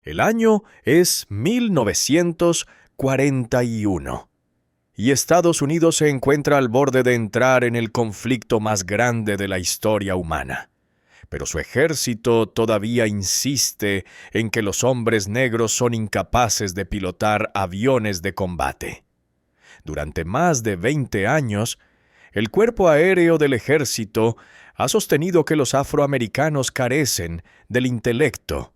El año es 1941 y Estados Unidos se encuentra al borde de entrar en el conflicto más grande de la historia humana. Pero su ejército todavía insiste en que los hombres negros son incapaces de pilotar aviones de combate. Durante más de 20 años, el cuerpo aéreo del ejército ha sostenido que los afroamericanos carecen del intelecto,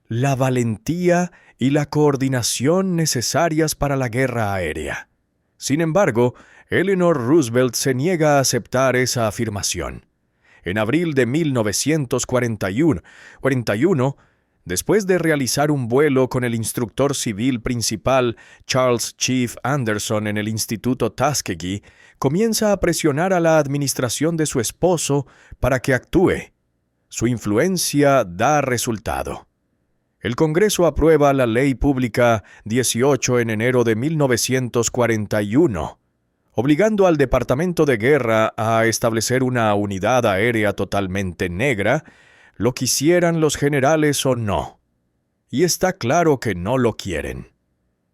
la valentía y la coordinación necesarias para la guerra aérea. Sin embargo, Eleanor Roosevelt se niega a aceptar esa afirmación. En abril de 1941, después de realizar un vuelo con el instructor civil principal Charles Chief Anderson en el Instituto Tuskegee, comienza a presionar a la administración de su esposo para que actúe. Su influencia da resultado. El Congreso aprueba la Ley Pública 18 en enero de 1941, obligando al Departamento de Guerra a establecer una unidad aérea totalmente negra, lo quisieran los generales o no. Y está claro que no lo quieren.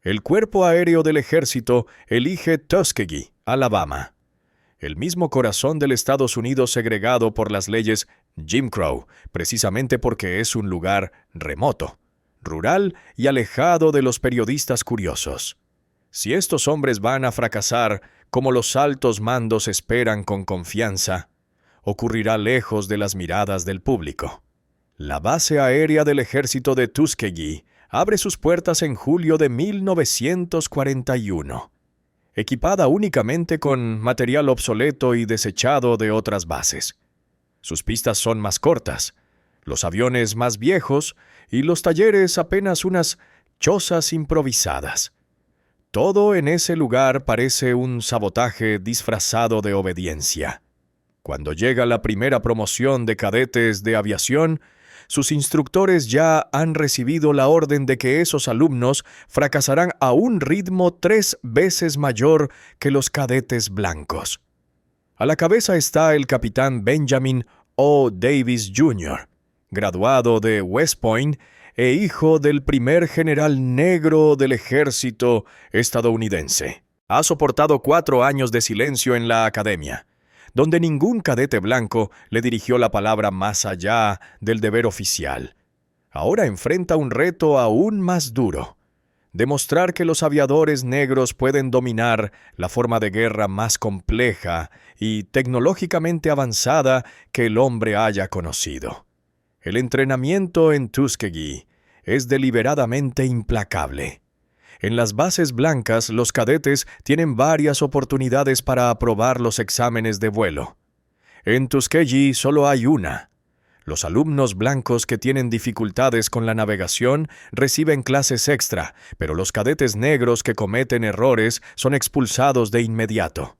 El Cuerpo Aéreo del Ejército elige Tuskegee, Alabama, el mismo corazón del Estados Unidos segregado por las leyes Jim Crow, precisamente porque es un lugar remoto, rural y alejado de los periodistas curiosos. Si estos hombres van a fracasar, como los altos mandos esperan con confianza, ocurrirá lejos de las miradas del público. La base aérea del ejército de Tuskegee abre sus puertas en julio de 1941, equipada únicamente con material obsoleto y desechado de otras bases. Sus pistas son más cortas, los aviones más viejos y los talleres apenas unas chozas improvisadas. Todo en ese lugar parece un sabotaje disfrazado de obediencia. Cuando llega la primera promoción de cadetes de aviación, sus instructores ya han recibido la orden de que esos alumnos fracasarán a un ritmo 3 veces mayor que los cadetes blancos. A la cabeza está el capitán Benjamin O. Davis Jr., graduado de West Point e hijo del primer general negro del ejército estadounidense. Ha soportado 4 años de silencio en la academia, donde ningún cadete blanco le dirigió la palabra más allá del deber oficial. Ahora enfrenta un reto aún más duro: demostrar que los aviadores negros pueden dominar la forma de guerra más compleja y tecnológicamente avanzada que el hombre haya conocido. El entrenamiento en Tuskegee es deliberadamente implacable. En las bases blancas, los cadetes tienen varias oportunidades para aprobar los exámenes de vuelo. En Tuskegee solo hay una. Los alumnos blancos que tienen dificultades con la navegación reciben clases extra, pero los cadetes negros que cometen errores son expulsados de inmediato.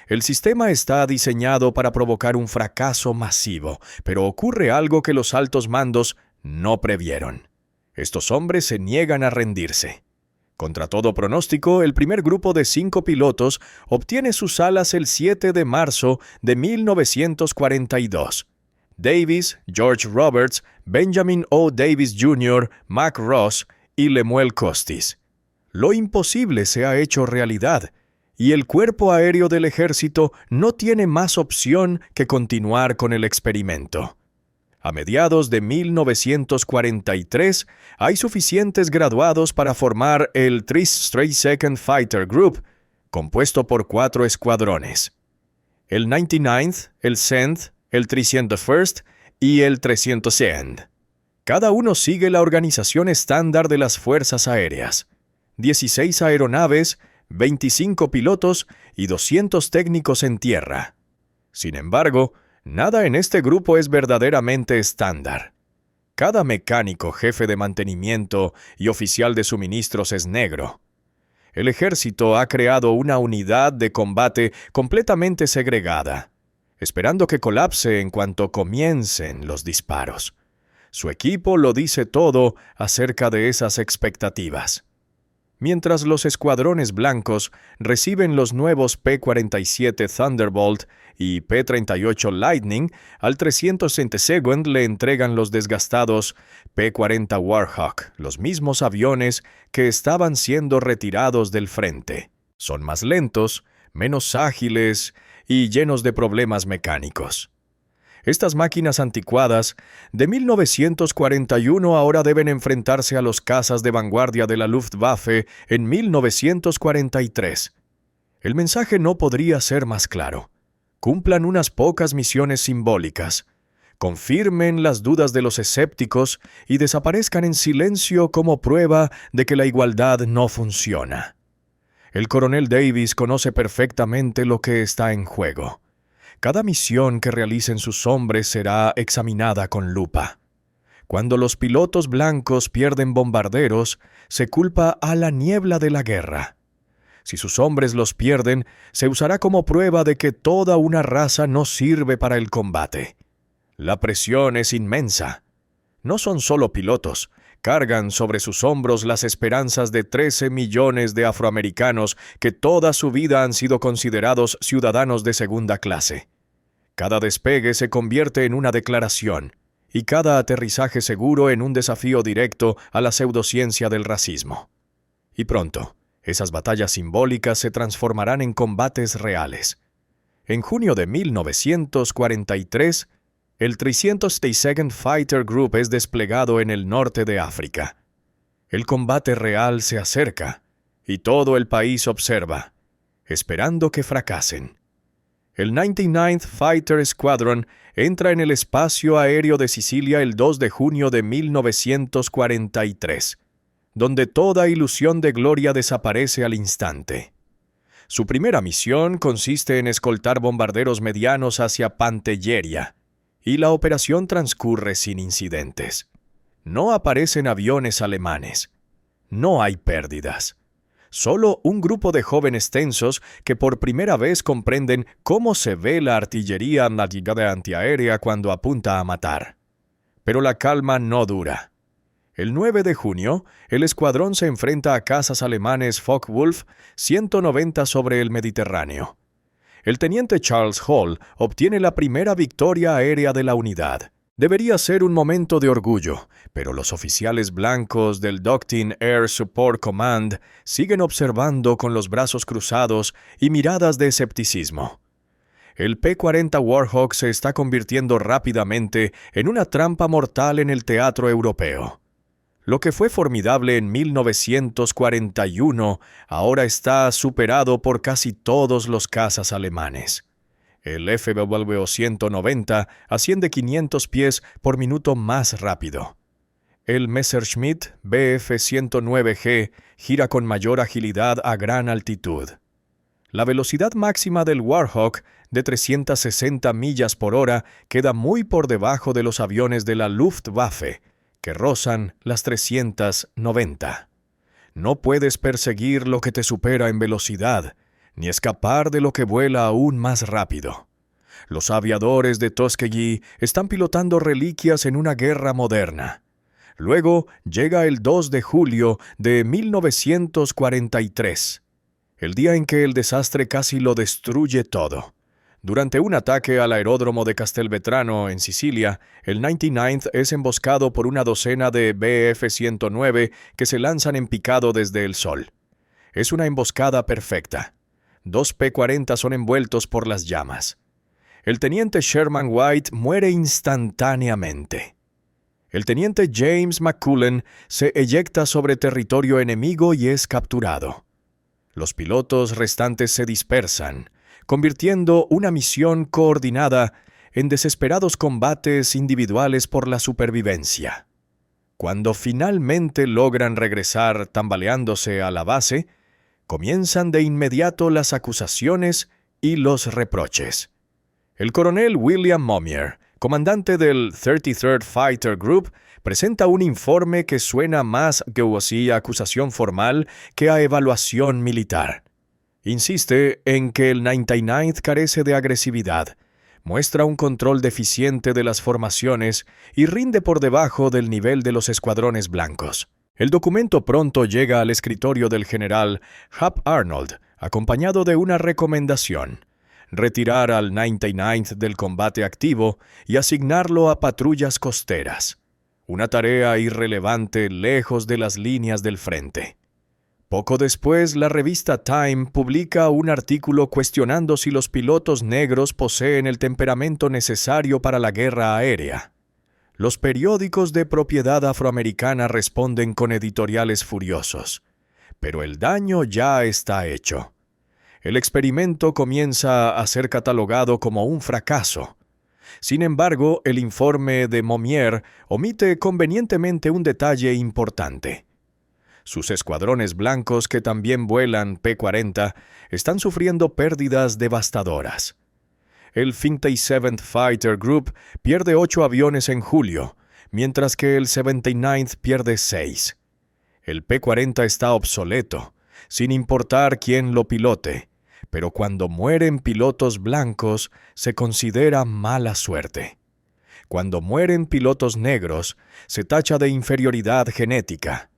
El sistema está diseñado para provocar un fracaso masivo, pero ocurre algo que los altos mandos no previeron. Estos hombres se niegan a rendirse. Contra todo pronóstico, el primer grupo de 5 pilotos obtiene sus alas el 7 de marzo de 1942. Davis, George Roberts, Benjamin O. Davis Jr., Mac Ross y Lemuel Costis. Lo imposible se ha hecho realidad, y el Cuerpo Aéreo del Ejército no tiene más opción que continuar con el experimento. A mediados de 1943, hay suficientes graduados para formar el 32nd Fighter Group, compuesto por 4 escuadrones: el 99th, el 100th, el 301st y el 300th. Cada uno sigue la organización estándar de las fuerzas aéreas: 16 aeronaves, 25 pilotos y 200 técnicos en tierra. Sin embargo, nada en este grupo es verdaderamente estándar. Cada mecánico, jefe de mantenimiento y oficial de suministros es negro. El ejército ha creado una unidad de combate completamente segregada, esperando que colapse en cuanto comiencen los disparos. Su equipo lo dice todo acerca de esas expectativas. mientras los escuadrones blancos reciben los nuevos P-47 Thunderbolt y P-38 Lightning, al 302nd le entregan los desgastados P-40 Warhawk, los mismos aviones que estaban siendo retirados del frente. Son más lentos, menos ágiles y llenos de problemas mecánicos. Estas máquinas anticuadas de 1941 ahora deben enfrentarse a los cazas de vanguardia de la Luftwaffe en 1943. El mensaje no podría ser más claro. Cumplan unas pocas misiones simbólicas. Confirmen las dudas de los escépticos y desaparezcan en silencio como prueba de que la igualdad no funciona. El coronel Davis conoce perfectamente lo que está en juego. Cada misión que realicen sus hombres será examinada con lupa. Cuando los pilotos blancos pierden bombarderos, se culpa a la niebla de la guerra. Si sus hombres los pierden, se usará como prueba de que toda una raza no sirve para el combate. La presión es inmensa. No son solo pilotos, cargan sobre sus hombros las esperanzas de 13 millones de afroamericanos que toda su vida han sido considerados ciudadanos de segunda clase. Cada despegue se convierte en una declaración, y cada aterrizaje seguro en un desafío directo a la pseudociencia del racismo. Y pronto, esas batallas simbólicas se transformarán en combates reales. En junio de 1943, el 302nd Fighter Group es desplegado en el norte de África. El combate real se acerca, y todo el país observa, esperando que fracasen. El 99th Fighter Squadron entra en el espacio aéreo de Sicilia el 2 de junio de 1943, donde toda ilusión de gloria desaparece al instante. Su primera misión consiste en escoltar bombarderos medianos hacia Pantelleria, y la operación transcurre sin incidentes. No aparecen aviones alemanes. No hay pérdidas. Solo un grupo de jóvenes tensos que por primera vez comprenden cómo se ve la artillería navegada antiaérea cuando apunta a matar. Pero la calma no dura. El 9 de junio, el escuadrón se enfrenta a cazas alemanes Focke-Wulf 190 sobre el Mediterráneo. El teniente Charles Hall obtiene la primera victoria aérea de la unidad. Debería ser un momento de orgullo, pero los oficiales blancos del Doctrine Air Support Command siguen observando con los brazos cruzados y miradas de escepticismo. El P-40 Warhawk se está convirtiendo rápidamente en una trampa mortal en el teatro europeo. Lo que fue formidable en 1941 ahora está superado por casi todos los cazas alemanes. El Fw 190 asciende 500 pies por minuto más rápido. El Messerschmitt Bf 109G gira con mayor agilidad a gran altitud. La velocidad máxima del Warhawk, de 360 millas por hora, queda muy por debajo de los aviones de la Luftwaffe, que rozan las 390. No puedes perseguir lo que te supera en velocidad, ni escapar de lo que vuela aún más rápido. Los aviadores de Tuskegee están pilotando reliquias en una guerra moderna. Luego llega el 2 de julio de 1943, el día en que el desastre casi lo destruye todo. Durante un ataque al aeródromo de Castelvetrano, en Sicilia, el 99th es emboscado por una docena de Bf-109 que se lanzan en picado desde el sol. Es una emboscada perfecta. 2 P-40 son envueltos por las llamas. El teniente Sherman White muere instantáneamente. El teniente James McCullen se eyecta sobre territorio enemigo y es capturado. Los pilotos restantes se dispersan, convirtiendo una misión coordinada en desesperados combates individuales por la supervivencia. Cuando finalmente logran regresar tambaleándose a la base, comienzan de inmediato las acusaciones y los reproches. El coronel William Momier, comandante del 33rd Fighter Group, presenta un informe que suena más a acusación formal que a evaluación militar. Insiste en que el 99th carece de agresividad, muestra un control deficiente de las formaciones y rinde por debajo del nivel de los escuadrones blancos. El documento pronto llega al escritorio del general Hap Arnold, acompañado de una recomendación: retirar al 99th del combate activo y asignarlo a patrullas costeras, una tarea irrelevante lejos de las líneas del frente. Poco después, la revista Time publica un artículo cuestionando si los pilotos negros poseen el temperamento necesario para la guerra aérea. Los periódicos de propiedad afroamericana responden con editoriales furiosos, pero el daño ya está hecho. El experimento comienza a ser catalogado como un fracaso. Sin embargo, el informe de Momier omite convenientemente un detalle importante. Sus escuadrones blancos, que también vuelan P-40, están sufriendo pérdidas devastadoras. El 57th Fighter Group pierde 8 aviones en julio, mientras que el 79th pierde 6. El P-40 está obsoleto, sin importar quién lo pilote, pero cuando mueren pilotos blancos se considera mala suerte. Cuando mueren pilotos negros, se tacha de inferioridad genética.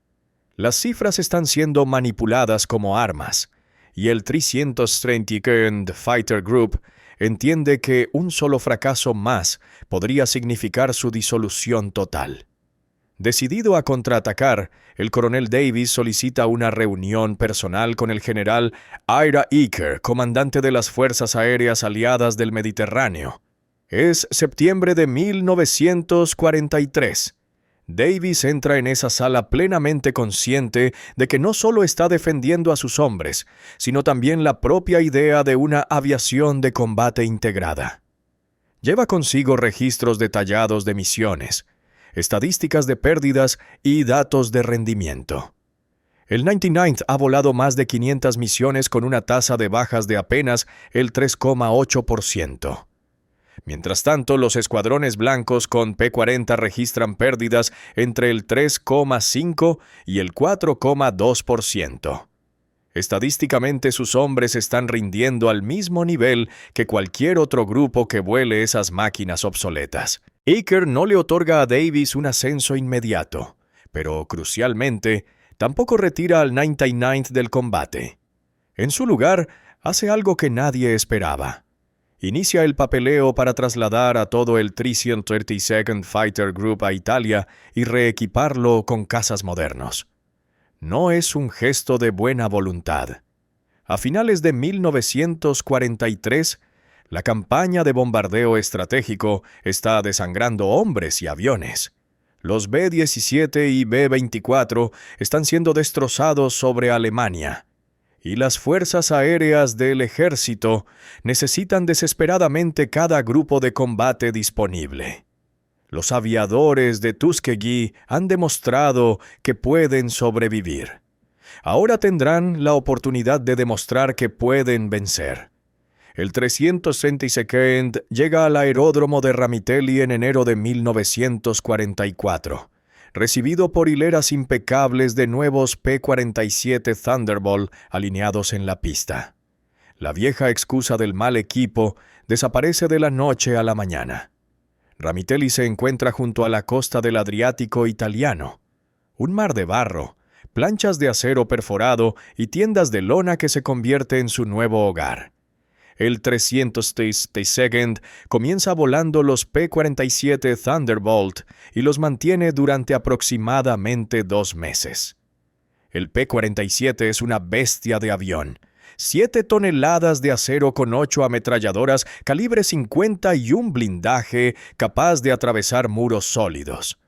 Las cifras están siendo manipuladas como armas, y el 332nd Fighter Group entiende que un solo fracaso más podría significar su disolución total. Decidido a contraatacar, el coronel Davis solicita una reunión personal con el general Ira Eaker, comandante de las Fuerzas Aéreas Aliadas del Mediterráneo. Es septiembre de 1943. Davis entra en esa sala plenamente consciente de que no solo está defendiendo a sus hombres, sino también la propia idea de una aviación de combate integrada. Lleva consigo registros detallados de misiones, estadísticas de pérdidas y datos de rendimiento. El 99th ha volado más de 500 misiones con una tasa de bajas de apenas el 3,8%. Mientras tanto, los escuadrones blancos con P-40 registran pérdidas entre el 3,5 y el 4,2%. Estadísticamente, sus hombres están rindiendo al mismo nivel que cualquier otro grupo que vuele esas máquinas obsoletas. Eaker no le otorga a Davis un ascenso inmediato, pero crucialmente, tampoco retira al 99th del combate. En su lugar, hace algo que nadie esperaba. Inicia el papeleo para trasladar a todo el 332nd Fighter Group a Italia y reequiparlo con cazas modernos. No es un gesto de buena voluntad. A finales de 1943, la campaña de bombardeo estratégico está desangrando hombres y aviones. Los B-17 y B-24 están siendo destrozados sobre Alemania, y las fuerzas aéreas del ejército necesitan desesperadamente cada grupo de combate disponible. Los aviadores de Tuskegee han demostrado que pueden sobrevivir. Ahora tendrán la oportunidad de demostrar que pueden vencer. El 362nd llega al aeródromo de Ramitelli en enero de 1944. Recibido por hileras impecables de nuevos P-47 Thunderbolt alineados en la pista. La vieja excusa del mal equipo desaparece de la noche a la mañana. Ramitelli se encuentra junto a la costa del Adriático italiano. Un mar de barro, planchas de acero perforado y tiendas de lona que se convierte en su nuevo hogar. El 362nd comienza volando los P-47 Thunderbolt y los mantiene durante aproximadamente 2 meses. El P-47 es una bestia de avión. 7 toneladas de acero con 8 ametralladoras calibre 50 y un blindaje capaz de atravesar muros sólidos.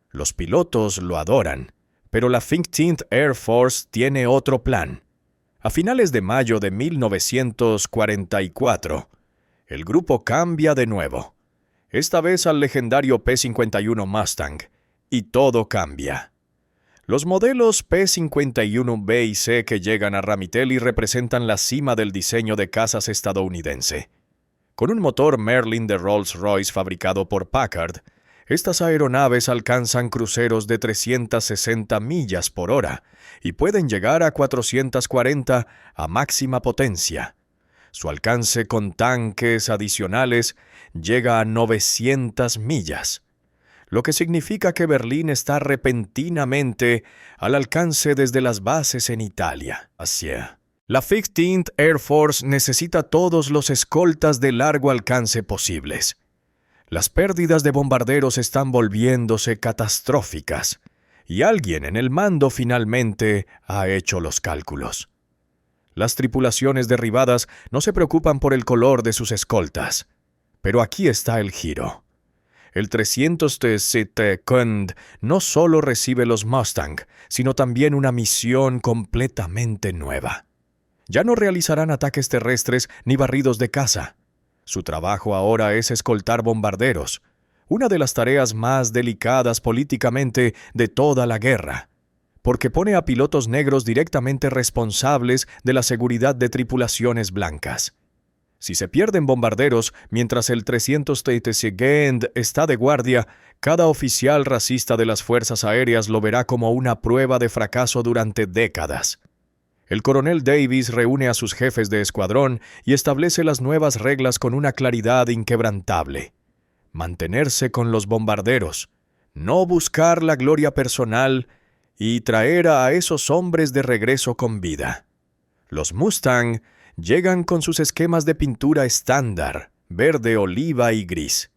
Los pilotos lo adoran, pero la 15th Air Force tiene otro plan. A finales de mayo de 1944, el grupo cambia de nuevo, esta vez al legendario P-51 Mustang, y todo cambia. Los modelos P-51B y C que llegan a Ramitelli representan la cima del diseño de cazas estadounidense. Con un motor Merlin de Rolls-Royce fabricado por Packard, estas aeronaves alcanzan cruceros de 360 millas por hora y pueden llegar a 440 a máxima potencia. Su alcance con tanques adicionales llega a 900 millas. lo que significa que Berlín está repentinamente al alcance desde las bases en Italia. La 15th Air Force necesita todos los escoltas de largo alcance posibles. Las pérdidas de bombarderos están volviéndose catastróficas, y alguien en el mando finalmente ha hecho los cálculos. Las tripulaciones derribadas no se preocupan por el color de sus escoltas, pero aquí está el giro. El 302nd no solo recibe los Mustang, sino también una misión completamente nueva. Ya no realizarán ataques terrestres ni barridos de caza. Su trabajo ahora es escoltar bombarderos, una de las tareas más delicadas políticamente de toda la guerra, porque pone a pilotos negros directamente responsables de la seguridad de tripulaciones blancas. Si se pierden bombarderos mientras el 302nd está de guardia, cada oficial racista de las fuerzas aéreas lo verá como una prueba de fracaso durante décadas. El coronel Davis reúne a sus jefes de escuadrón y establece las nuevas reglas con una claridad inquebrantable. Mantenerse con los bombarderos, no buscar la gloria personal y traer a esos hombres de regreso con vida. Los Mustang llegan con sus esquemas de pintura estándar, verde, oliva y gris.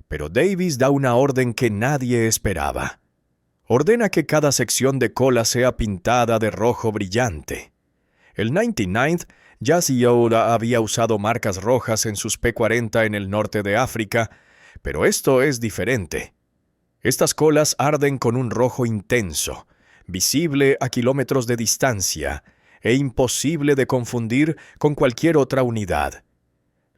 Pero Davis da una orden que nadie esperaba. Ordena que cada sección de cola sea pintada de rojo brillante. El 99th ya había usado marcas rojas en sus P-40 en el norte de África, pero esto es diferente. Estas colas arden con un rojo intenso, visible a kilómetros de distancia e imposible de confundir con cualquier otra unidad.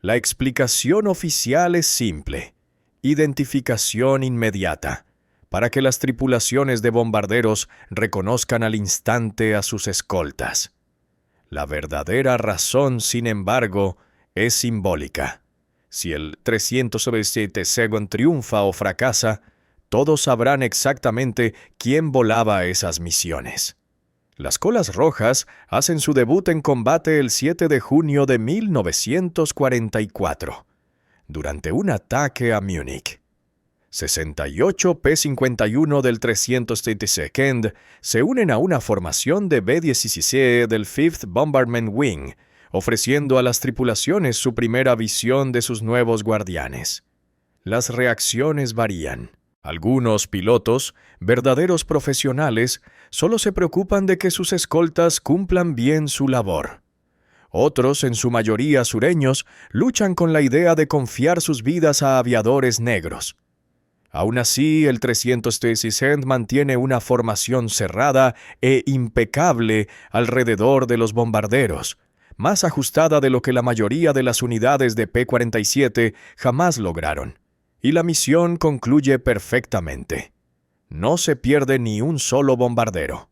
La explicación oficial es simple: identificación inmediata, para que las tripulaciones de bombarderos reconozcan al instante a sus escoltas. La verdadera razón, sin embargo, es simbólica. Si el 302nd triunfa o fracasa, todos sabrán exactamente quién volaba esas misiones. Las colas rojas hacen su debut en combate el 7 de junio de 1944, durante un ataque a Múnich. 68 P-51 del 302nd se unen a una formación de B-17 del 5th Bombardment Wing, ofreciendo a las tripulaciones su primera visión de sus nuevos guardianes. Las reacciones varían. Algunos pilotos, verdaderos profesionales, solo se preocupan de que sus escoltas cumplan bien su labor. Otros, en su mayoría sureños, luchan con la idea de confiar sus vidas a aviadores negros. Aún así, el 302nd mantiene una formación cerrada e impecable alrededor de los bombarderos, más ajustada de lo que la mayoría de las unidades de P-47 jamás lograron. Y la misión concluye perfectamente. No se pierde ni un solo bombardero.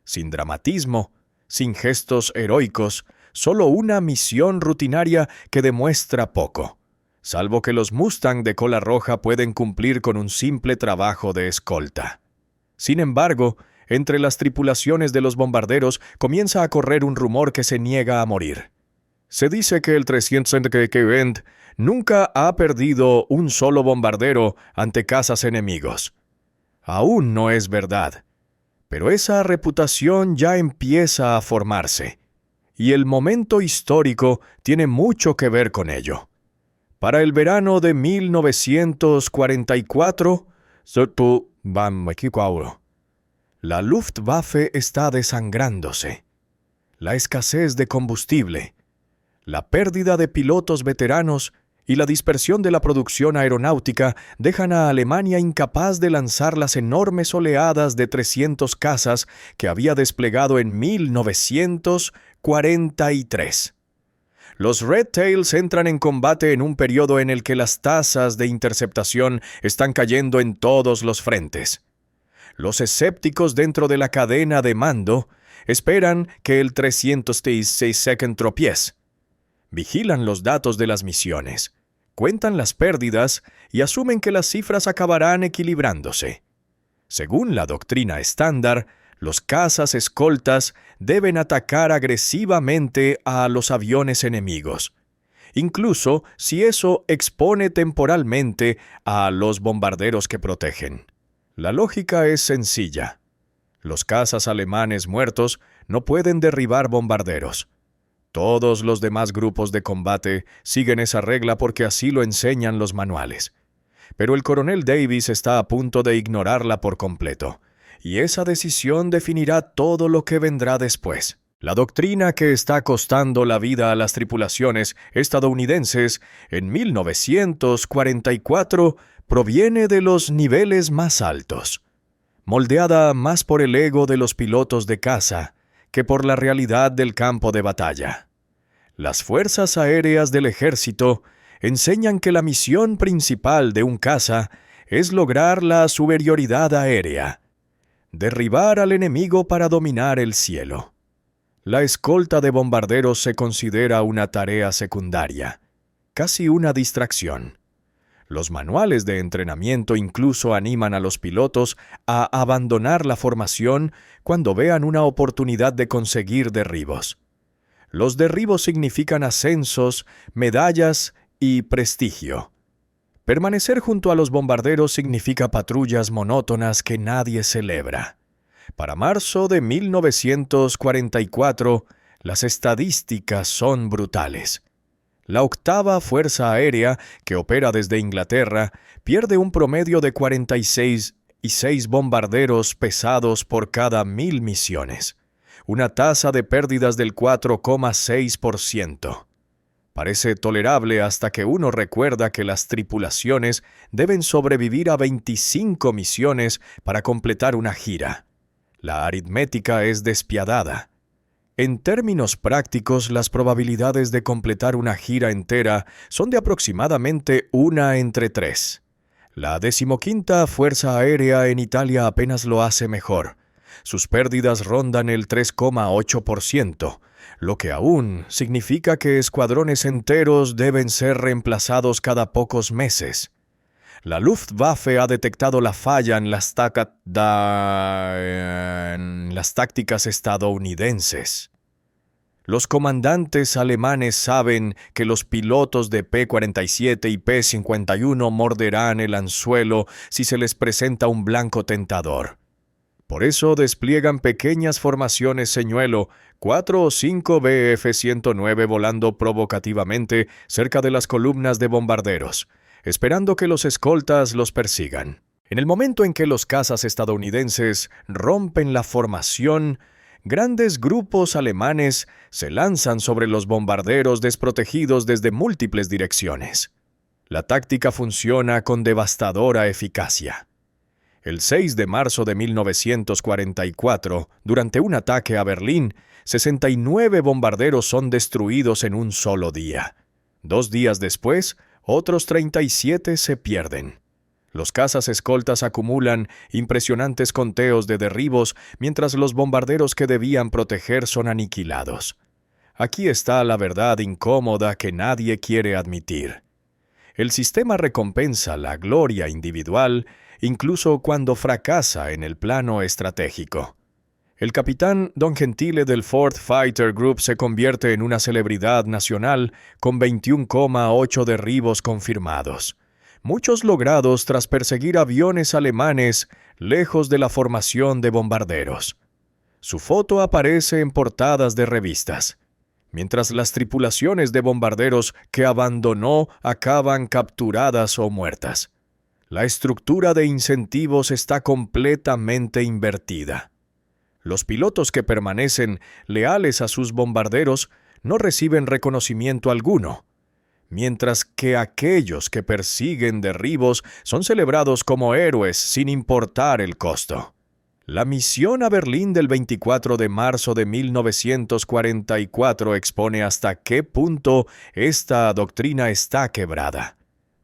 Sin dramatismo, sin gestos heroicos, solo una misión rutinaria que demuestra poco, salvo que los Mustang de cola roja pueden cumplir con un simple trabajo de escolta. Sin embargo, entre las tripulaciones de los bombarderos comienza a correr un rumor que se niega a morir. Se dice que el 302nd nunca ha perdido un solo bombardero ante cazas enemigos. Aún no es verdad, pero esa reputación ya empieza a formarse, y el momento histórico tiene mucho que ver con ello. Para el verano de 1944, la Luftwaffe está desangrándose. La escasez de combustible, la pérdida de pilotos veteranos y la dispersión de la producción aeronáutica dejan a Alemania incapaz de lanzar las enormes oleadas de 300 cazas que había desplegado en 1943. Los Red Tails entran en combate en un periodo en el que las tasas de interceptación están cayendo en todos los frentes. Los escépticos dentro de la cadena de mando esperan que el 302nd tropiece. Vigilan los datos de las misiones, cuentan las pérdidas y asumen que las cifras acabarán equilibrándose. Según la doctrina estándar, los cazas escoltas deben atacar agresivamente a los aviones enemigos, incluso si eso expone temporalmente a los bombarderos que protegen. La lógica es sencilla. Los cazas alemanes muertos no pueden derribar bombarderos. Todos los demás grupos de combate siguen esa regla porque así lo enseñan los manuales. Pero el coronel Davis está a punto de ignorarla por completo, y esa decisión definirá todo lo que vendrá después. La doctrina que está costando la vida a las tripulaciones estadounidenses en 1944 proviene de los niveles más altos, moldeada más por el ego de los pilotos de caza que por la realidad del campo de batalla. Las fuerzas aéreas del ejército enseñan que la misión principal de un caza es lograr la superioridad aérea, derribar al enemigo para dominar el cielo. La escolta de bombarderos se considera una tarea secundaria, casi una distracción. Los manuales de entrenamiento incluso animan a los pilotos a abandonar la formación cuando vean una oportunidad de conseguir derribos. Los derribos significan ascensos, medallas y prestigio. Permanecer junto a los bombarderos significa patrullas monótonas que nadie celebra. Para marzo de 1944, las estadísticas son brutales. La octava Fuerza Aérea, que opera desde Inglaterra, pierde un promedio de 46 bombarderos pesados por cada 1,000 misiones, una tasa de pérdidas del 4,6%. Parece tolerable hasta que uno recuerda que las tripulaciones deben sobrevivir a 25 misiones para completar una gira. La aritmética es despiadada. En términos prácticos, las probabilidades de completar una gira entera son de aproximadamente 1 entre 3. La 15ª Fuerza Aérea en Italia apenas lo hace mejor. Sus pérdidas rondan el 3,8%, lo que aún significa que escuadrones enteros deben ser reemplazados cada pocos meses. La Luftwaffe ha detectado la falla en las tácticas estadounidenses. Los comandantes alemanes saben que los pilotos de P-47 y P-51 morderán el anzuelo si se les presenta un blanco tentador. Por eso despliegan pequeñas formaciones señuelo, 4 o 5 Bf-109 volando provocativamente cerca de las columnas de bombarderos, esperando que los escoltas los persigan. En el momento en que los cazas estadounidenses rompen la formación, grandes grupos alemanes se lanzan sobre los bombarderos desprotegidos desde múltiples direcciones. La táctica funciona con devastadora eficacia. El 6 de marzo de 1944, durante un ataque a Berlín, 69 bombarderos son destruidos en un solo día. 2 días después, otros 37 se pierden. Los cazas escoltas acumulan impresionantes conteos de derribos, mientras los bombarderos que debían proteger son aniquilados. Aquí está la verdad incómoda que nadie quiere admitir. El sistema recompensa la gloria individual, incluso cuando fracasa en el plano estratégico. El capitán Don Gentile del 4th Fighter Group se convierte en una celebridad nacional con 21,8 derribos confirmados, muchos logrados tras perseguir aviones alemanes lejos de la formación de bombarderos. Su foto aparece en portadas de revistas, mientras las tripulaciones de bombarderos que abandonó acaban capturadas o muertas. La estructura de incentivos está completamente invertida. Los pilotos que permanecen leales a sus bombarderos no reciben reconocimiento alguno, mientras que aquellos que persiguen derribos son celebrados como héroes sin importar el costo. La misión a Berlín del 24 de marzo de 1944 expone hasta qué punto esta doctrina está quebrada.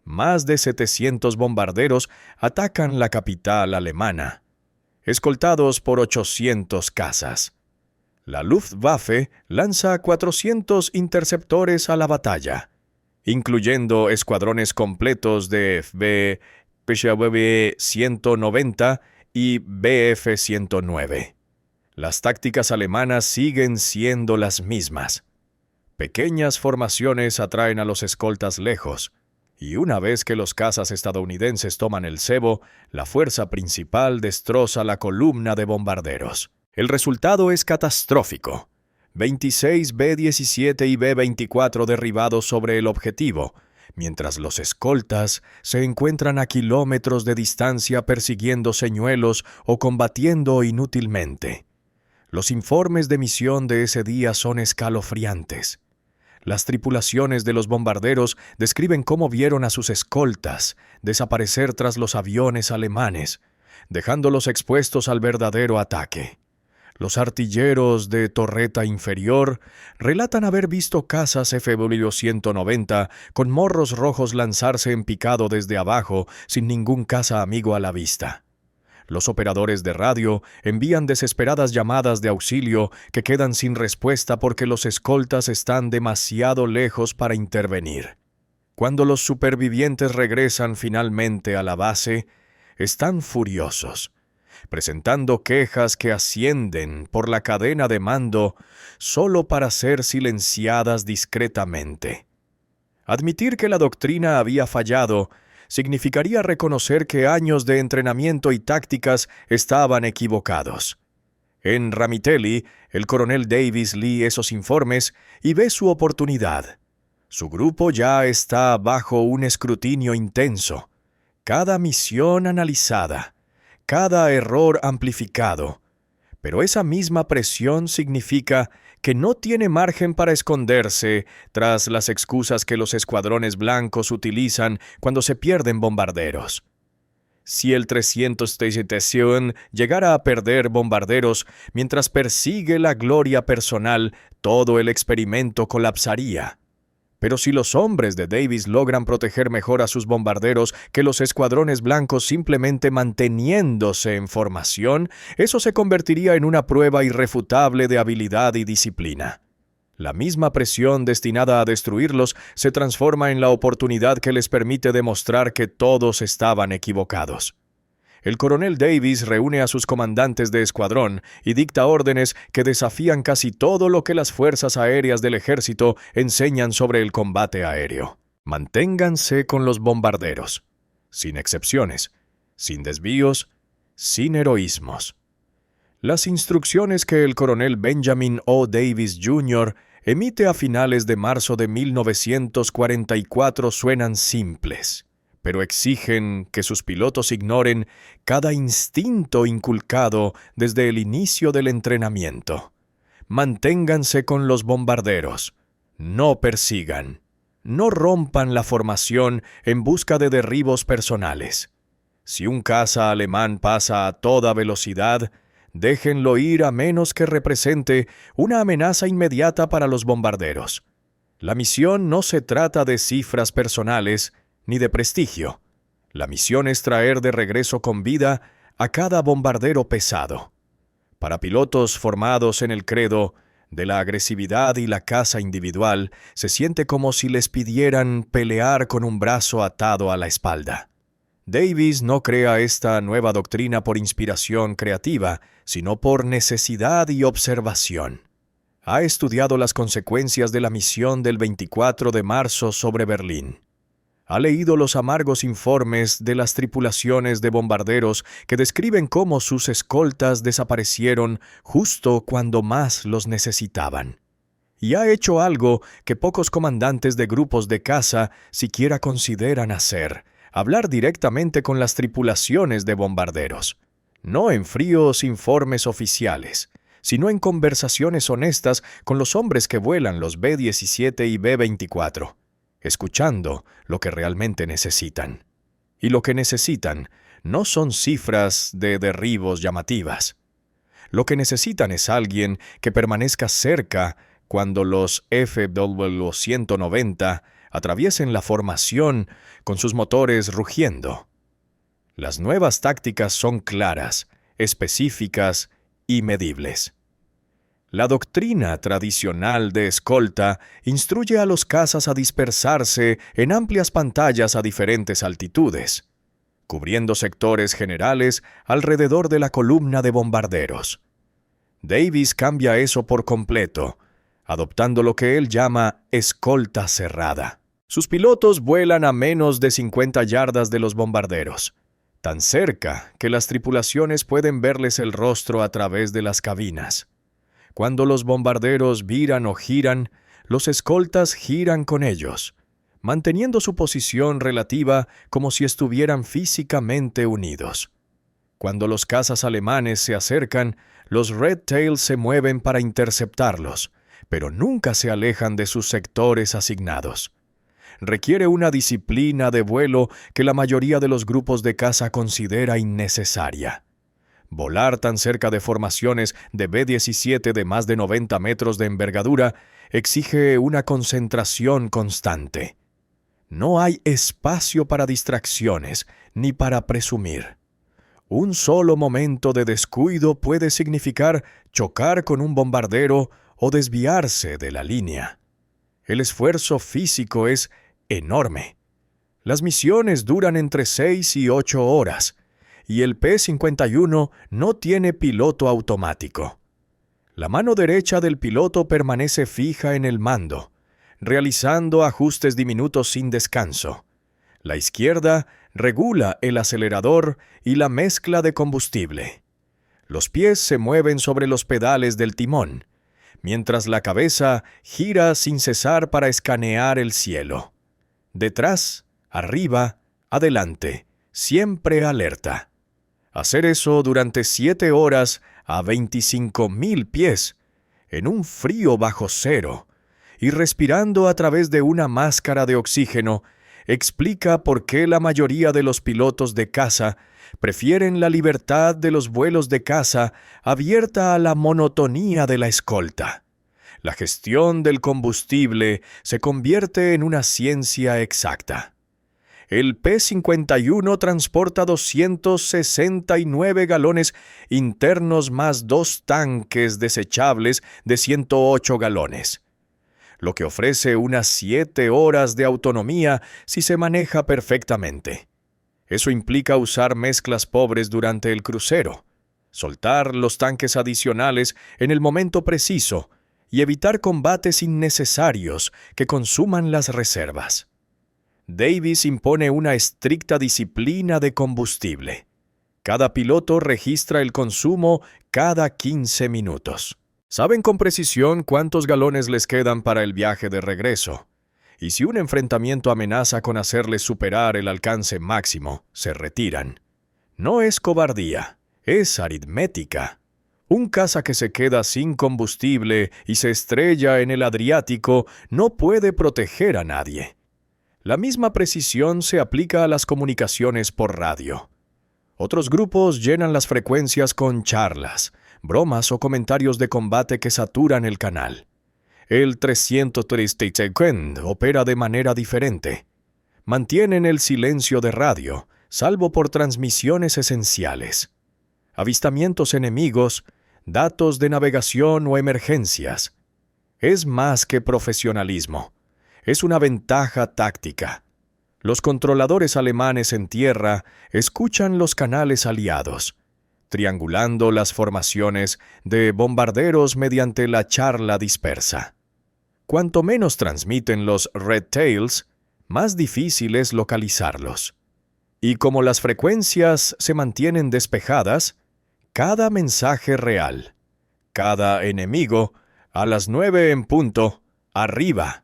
Más de 700 bombarderos atacan la capital alemana, escoltados por 800 cazas. La Luftwaffe lanza 400 interceptores a la batalla, incluyendo escuadrones completos de Bf-190 y Bf-109. Las tácticas alemanas siguen siendo las mismas. Pequeñas formaciones atraen a los escoltas lejos, y una vez que los cazas estadounidenses toman el cebo, la fuerza principal destroza la columna de bombarderos. El resultado es catastrófico. 26 B-17 y B-24 derribados sobre el objetivo, mientras los escoltas se encuentran a kilómetros de distancia persiguiendo señuelos o combatiendo inútilmente. Los informes de misión de ese día son escalofriantes. Las tripulaciones de los bombarderos describen cómo vieron a sus escoltas desaparecer tras los aviones alemanes, dejándolos expuestos al verdadero ataque. Los artilleros de torreta inferior relatan haber visto cazas FW-190 con morros rojos lanzarse en picado desde abajo sin ningún caza amigo a la vista. Los operadores de radio envían desesperadas llamadas de auxilio que quedan sin respuesta porque los escoltas están demasiado lejos para intervenir. Cuando los supervivientes regresan finalmente a la base, están furiosos, presentando quejas que ascienden por la cadena de mando solo para ser silenciadas discretamente. Admitir que la doctrina había fallado significaría reconocer que años de entrenamiento y tácticas estaban equivocados. En Ramitelli, el coronel Davis lee esos informes y ve su oportunidad. Su grupo ya está bajo un escrutinio intenso. Cada misión analizada, cada error amplificado. Pero esa misma presión significa que no tiene margen para esconderse tras las excusas que los escuadrones blancos utilizan cuando se pierden bombarderos. Si el 337 llegara a perder bombarderos mientras persigue la gloria personal, todo el experimento colapsaría. Pero si los hombres de Davis logran proteger mejor a sus bombarderos que los escuadrones blancos simplemente manteniéndose en formación, eso se convertiría en una prueba irrefutable de habilidad y disciplina. La misma presión destinada a destruirlos se transforma en la oportunidad que les permite demostrar que todos estaban equivocados. El coronel Davis reúne a sus comandantes de escuadrón y dicta órdenes que desafían casi todo lo que las fuerzas aéreas del ejército enseñan sobre el combate aéreo. Manténganse con los bombarderos, sin excepciones, sin desvíos, sin heroísmos. Las instrucciones que el coronel Benjamin O. Davis Jr. emite a finales de marzo de 1944 suenan simples, pero exigen que sus pilotos ignoren cada instinto inculcado desde el inicio del entrenamiento. Manténganse con los bombarderos, no persigan, no rompan la formación en busca de derribos personales. Si un caza alemán pasa a toda velocidad, déjenlo ir a menos que represente una amenaza inmediata para los bombarderos. La misión no se trata de cifras personales, ni de prestigio. La misión es traer de regreso con vida a cada bombardero pesado. Para pilotos formados en el credo de la agresividad y la caza individual, se siente como si les pidieran pelear con un brazo atado a la espalda. Davis no crea esta nueva doctrina por inspiración creativa, sino por necesidad y observación. Ha estudiado las consecuencias de la misión del 24 de marzo sobre Berlín. Ha leído los amargos informes de las tripulaciones de bombarderos que describen cómo sus escoltas desaparecieron justo cuando más los necesitaban. Y ha hecho algo que pocos comandantes de grupos de caza siquiera consideran hacer: hablar directamente con las tripulaciones de bombarderos. No en fríos informes oficiales, sino en conversaciones honestas con los hombres que vuelan los B-17 y B-24. Escuchando lo que realmente necesitan. Y lo que necesitan no son cifras de derribos llamativas. Lo que necesitan es alguien que permanezca cerca cuando los FW-190 atraviesen la formación con sus motores rugiendo. Las nuevas tácticas son claras, específicas y medibles. La doctrina tradicional de escolta instruye a los cazas a dispersarse en amplias pantallas a diferentes altitudes, cubriendo sectores generales alrededor de la columna de bombarderos. Davis cambia eso por completo, adoptando lo que él llama escolta cerrada. Sus pilotos vuelan a menos de 50 yardas de los bombarderos, tan cerca que las tripulaciones pueden verles el rostro a través de las cabinas. Cuando los bombarderos viran o giran, los escoltas giran con ellos, manteniendo su posición relativa como si estuvieran físicamente unidos. Cuando los cazas alemanes se acercan, los Red Tails se mueven para interceptarlos, pero nunca se alejan de sus sectores asignados. Requiere una disciplina de vuelo que la mayoría de los grupos de caza considera innecesaria. Volar tan cerca de formaciones de B-17 de más de 90 metros de envergadura exige una concentración constante. No hay espacio para distracciones ni para presumir. Un solo momento de descuido puede significar chocar con un bombardero o desviarse de la línea. El esfuerzo físico es enorme. Las misiones duran entre 6 y 8 horas, y el P-51 no tiene piloto automático. La mano derecha del piloto permanece fija en el mando, realizando ajustes diminutos sin descanso. La izquierda regula el acelerador y la mezcla de combustible. Los pies se mueven sobre los pedales del timón, mientras la cabeza gira sin cesar para escanear el cielo. Detrás, arriba, adelante, siempre alerta. Hacer eso durante 7 horas a 25,000 pies, en un frío bajo cero, y respirando a través de una máscara de oxígeno, explica por qué la mayoría de los pilotos de caza prefieren la libertad de los vuelos de caza abierta a la monotonía de la escolta. La gestión del combustible se convierte en una ciencia exacta. El P-51 transporta 269 galones internos más 2 tanques desechables de 108 galones, lo que ofrece unas 7 horas de autonomía si se maneja perfectamente. Eso implica usar mezclas pobres durante el crucero, soltar los tanques adicionales en el momento preciso y evitar combates innecesarios que consuman las reservas. Davis impone una estricta disciplina de combustible. Cada piloto registra el consumo cada 15 minutos. Saben con precisión cuántos galones les quedan para el viaje de regreso, y si un enfrentamiento amenaza con hacerles superar el alcance máximo, se retiran. No es cobardía, es aritmética. Un caza que se queda sin combustible y se estrella en el Adriático no puede proteger a nadie. La misma precisión se aplica a las comunicaciones por radio. Otros grupos llenan las frecuencias con charlas, bromas o comentarios de combate que saturan el canal. El 335 opera de manera diferente. Mantienen el silencio de radio, salvo por transmisiones esenciales. Avistamientos enemigos, datos de navegación o emergencias. Es más que profesionalismo. Es una ventaja táctica. Los controladores alemanes en tierra escuchan los canales aliados, triangulando las formaciones de bombarderos mediante la charla dispersa. Cuanto menos transmiten los Red Tails, más difícil es localizarlos. Y como las frecuencias se mantienen despejadas, cada mensaje real, cada enemigo, a las 9 en punto, arriba,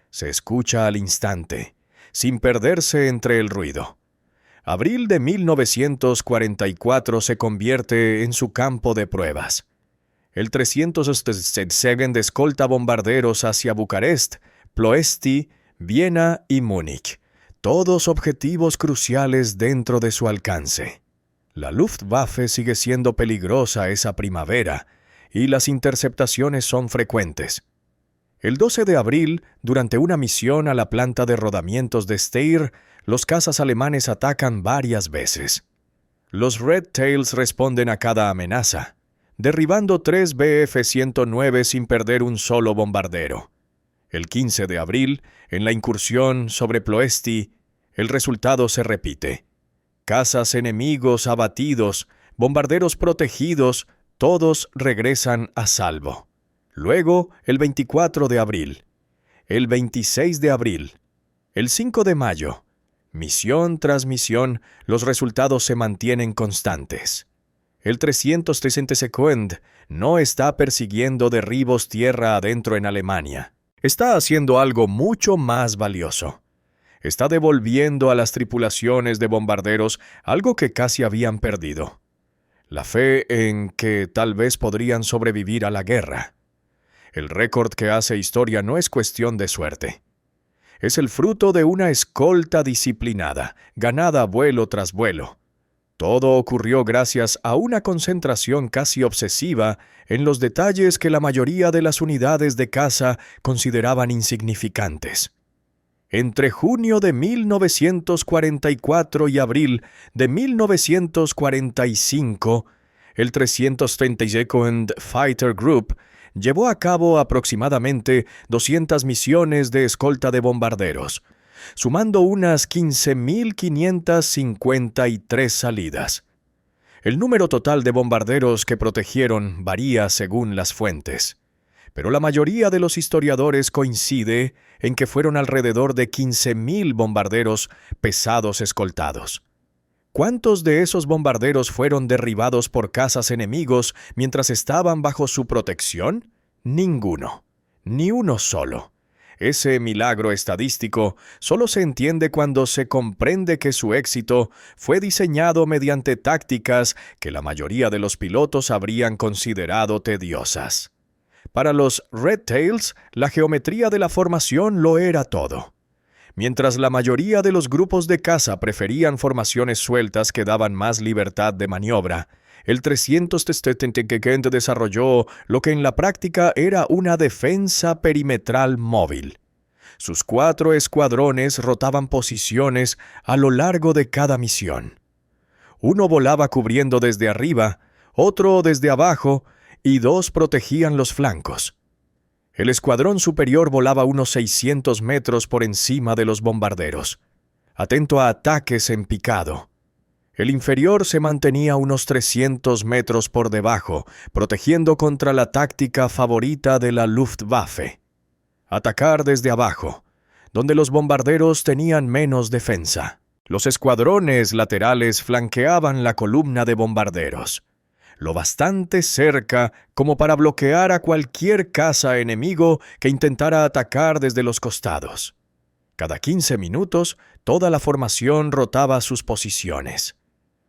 se escucha al instante, sin perderse entre el ruido. Abril de 1944 se convierte en su campo de pruebas. El 307 escolta bombarderos hacia Bucarest, Ploesti, Viena y Múnich, todos objetivos cruciales dentro de su alcance. La Luftwaffe sigue siendo peligrosa esa primavera y las interceptaciones son frecuentes. El 12 de abril, durante una misión a la planta de rodamientos de Steyr, los cazas alemanes atacan varias veces. Los Red Tails responden a cada amenaza, derribando 3 Bf-109 sin perder un solo bombardero. El 15 de abril, en la incursión sobre Ploesti, el resultado se repite. Cazas enemigos abatidos, bombarderos protegidos, todos regresan a salvo. Luego, el 24 de abril, el 26 de abril, el 5 de mayo. Misión tras misión, los resultados se mantienen constantes. El 362 no está persiguiendo derribos tierra adentro en Alemania. Está haciendo algo mucho más valioso. Está devolviendo a las tripulaciones de bombarderos algo que casi habían perdido: la fe en que tal vez podrían sobrevivir a la guerra. El récord que hace historia no es cuestión de suerte. Es el fruto de una escolta disciplinada, ganada vuelo tras vuelo. Todo ocurrió gracias a una concentración casi obsesiva en los detalles que la mayoría de las unidades de caza consideraban insignificantes. Entre junio de 1944 y abril de 1945, el 332nd Fighter Group llevó a cabo aproximadamente 200 misiones de escolta de bombarderos, sumando unas 15.553 salidas. El número total de bombarderos que protegieron varía según las fuentes, pero la mayoría de los historiadores coincide en que fueron alrededor de 15.000 bombarderos pesados escoltados. ¿Cuántos de esos bombarderos fueron derribados por cazas enemigos mientras estaban bajo su protección? Ninguno, ni uno solo. Ese milagro estadístico solo se entiende cuando se comprende que su éxito fue diseñado mediante tácticas que la mayoría de los pilotos habrían considerado tediosas. Para los Red Tails, la geometría de la formación lo era todo. Mientras la mayoría de los grupos de caza preferían formaciones sueltas que daban más libertad de maniobra, el 362 desarrolló lo que en la práctica era una defensa perimetral móvil. Sus 4 escuadrones rotaban posiciones a lo largo de cada misión. Uno volaba cubriendo desde arriba, otro desde abajo, y 2 protegían los flancos. El escuadrón superior volaba unos 600 metros por encima de los bombarderos, atento a ataques en picado. El inferior se mantenía unos 300 metros por debajo, protegiendo contra la táctica favorita de la Luftwaffe: atacar desde abajo, donde los bombarderos tenían menos defensa. Los escuadrones laterales flanqueaban la columna de bombarderos, lo bastante cerca como para bloquear a cualquier caza enemigo que intentara atacar desde los costados. Cada 15 minutos, toda la formación rotaba sus posiciones.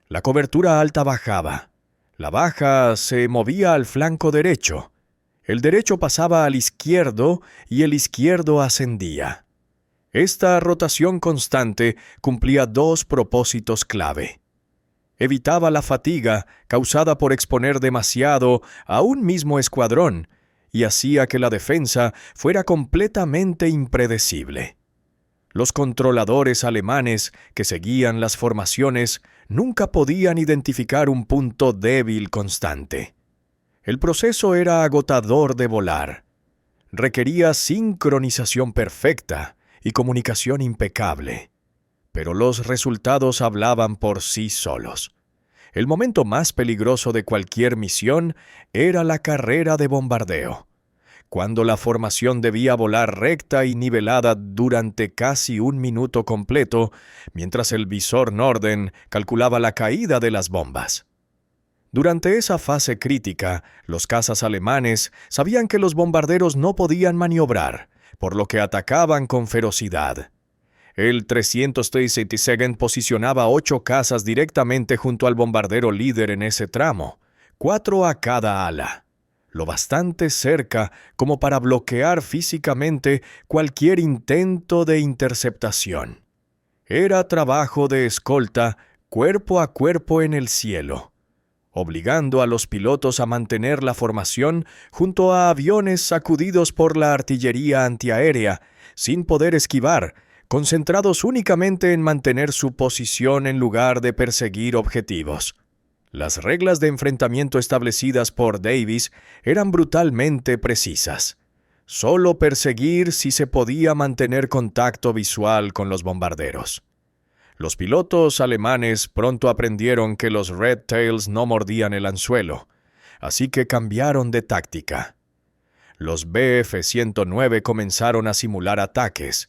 La cobertura alta bajaba. La baja se movía al flanco derecho. El derecho pasaba al izquierdo y el izquierdo ascendía. Esta rotación constante cumplía 2 propósitos clave. Evitaba la fatiga causada por exponer demasiado a un mismo escuadrón y hacía que la defensa fuera completamente impredecible. Los controladores alemanes que seguían las formaciones nunca podían identificar un punto débil constante. El proceso era agotador de volar. Requería sincronización perfecta y comunicación impecable. Pero los resultados hablaban por sí solos. El momento más peligroso de cualquier misión era la carrera de bombardeo, cuando la formación debía volar recta y nivelada durante casi 1 minuto completo, mientras el visor Norden calculaba la caída de las bombas. Durante esa fase crítica, los cazas alemanes sabían que los bombarderos no podían maniobrar, por lo que atacaban con ferocidad. El 362 posicionaba 8 cazas directamente junto al bombardero líder en ese tramo, 4 a cada ala, lo bastante cerca como para bloquear físicamente cualquier intento de interceptación. Era trabajo de escolta cuerpo a cuerpo en el cielo, obligando a los pilotos a mantener la formación junto a aviones sacudidos por la artillería antiaérea, sin poder esquivar, concentrados únicamente en mantener su posición en lugar de perseguir objetivos. Las reglas de enfrentamiento establecidas por Davis eran brutalmente precisas. Solo perseguir si se podía mantener contacto visual con los bombarderos. Los pilotos alemanes pronto aprendieron que los Red Tails no mordían el anzuelo, así que cambiaron de táctica. Los Bf-109 comenzaron a simular ataques,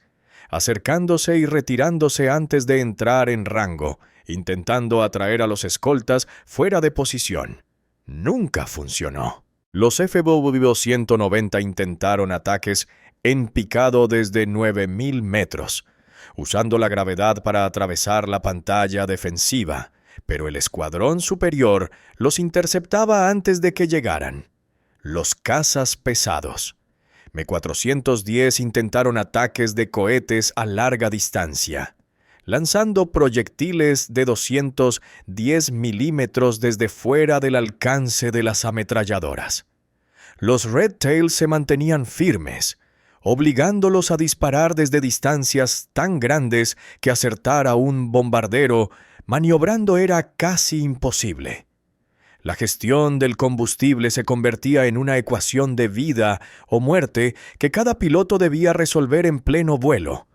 acercándose y retirándose antes de entrar en rango, intentando atraer a los escoltas fuera de posición. Nunca funcionó. Los Fw-190 intentaron ataques en picado desde 9.000 metros, usando la gravedad para atravesar la pantalla defensiva, pero el escuadrón superior los interceptaba antes de que llegaran. Los cazas pesados. M-410 intentaron ataques de cohetes a larga distancia, lanzando proyectiles de 210 milímetros desde fuera del alcance de las ametralladoras. Los Red Tail se mantenían firmes, obligándolos a disparar desde distancias tan grandes que acertar a un bombardero maniobrando era casi imposible. La gestión del combustible se convertía en una ecuación de vida o muerte que cada piloto debía resolver en pleno vuelo.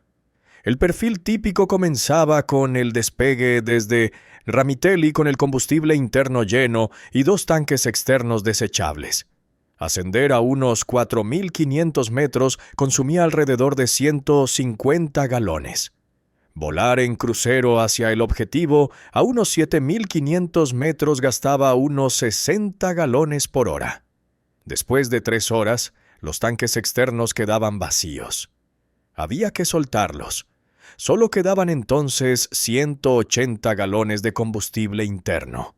El perfil típico comenzaba con el despegue desde Ramitelli con el combustible interno lleno y 2 tanques externos desechables. Ascender a unos 4.500 metros consumía alrededor de 150 galones. Volar en crucero hacia el objetivo a unos 7.500 metros gastaba unos 60 galones por hora. Después de 3 horas, los tanques externos quedaban vacíos. Había que soltarlos. Solo quedaban entonces 180 galones de combustible interno.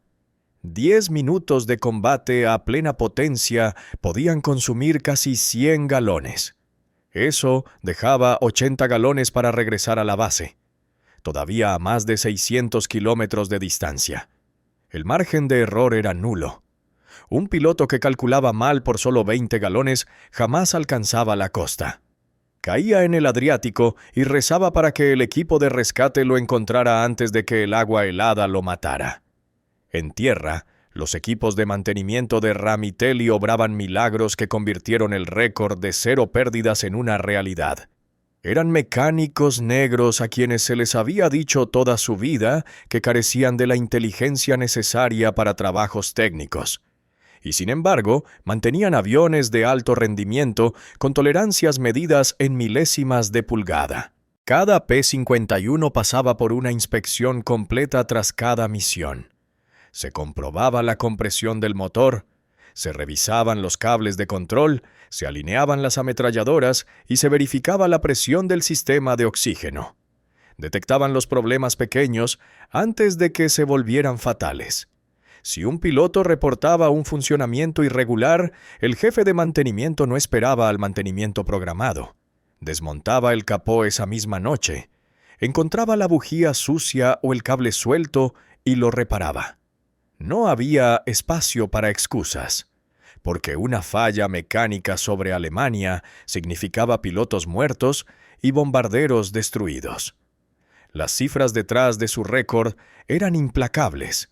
10 minutos de combate a plena potencia podían consumir casi 100 galones. Eso dejaba 80 galones para regresar a la base, todavía a más de 600 kilómetros de distancia. El margen de error era nulo. Un piloto que calculaba mal por solo 20 galones jamás alcanzaba la costa. Caía en el Adriático y rezaba para que el equipo de rescate lo encontrara antes de que el agua helada lo matara. En tierra, los equipos de mantenimiento de Ramitelli obraban milagros que convirtieron el récord de 0 pérdidas en una realidad. Eran mecánicos negros a quienes se les había dicho toda su vida que carecían de la inteligencia necesaria para trabajos técnicos. Y sin embargo, mantenían aviones de alto rendimiento con tolerancias medidas en milésimas de pulgada. Cada P-51 pasaba por una inspección completa tras cada misión. Se comprobaba la compresión del motor, se revisaban los cables de control, se alineaban las ametralladoras y se verificaba la presión del sistema de oxígeno. Detectaban los problemas pequeños antes de que se volvieran fatales. Si un piloto reportaba un funcionamiento irregular, el jefe de mantenimiento no esperaba al mantenimiento programado. Desmontaba el capó esa misma noche, encontraba la bujía sucia o el cable suelto y lo reparaba. No había espacio para excusas, porque una falla mecánica sobre Alemania significaba pilotos muertos y bombarderos destruidos. Las cifras detrás de su récord eran implacables.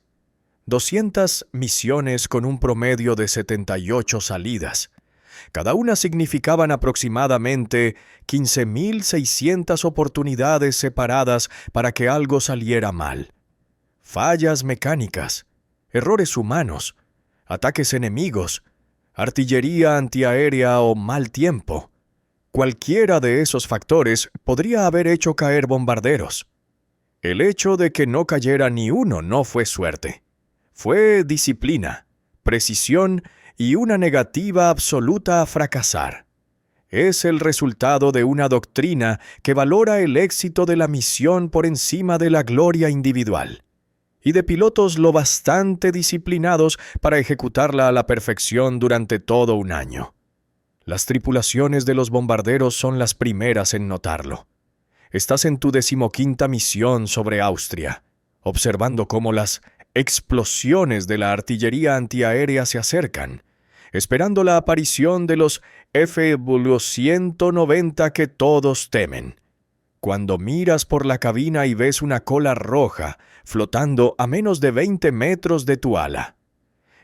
200 misiones con un promedio de 78 salidas. Cada una significaban aproximadamente 15.600 oportunidades separadas para que algo saliera mal. Fallas mecánicas, errores humanos, ataques enemigos, artillería antiaérea o mal tiempo. Cualquiera de esos factores podría haber hecho caer bombarderos. El hecho de que no cayera ni uno no fue suerte. Fue disciplina, precisión y una negativa absoluta a fracasar. Es el resultado de una doctrina que valora el éxito de la misión por encima de la gloria individual, y de pilotos lo bastante disciplinados para ejecutarla a la perfección durante todo un año. Las tripulaciones de los bombarderos son las primeras en notarlo. Estás en tu 15ª misión sobre Austria, observando cómo las explosiones de la artillería antiaérea se acercan, esperando la aparición de los Fw-190 que todos temen. Cuando miras por la cabina y ves una cola roja flotando a menos de 20 metros de tu ala.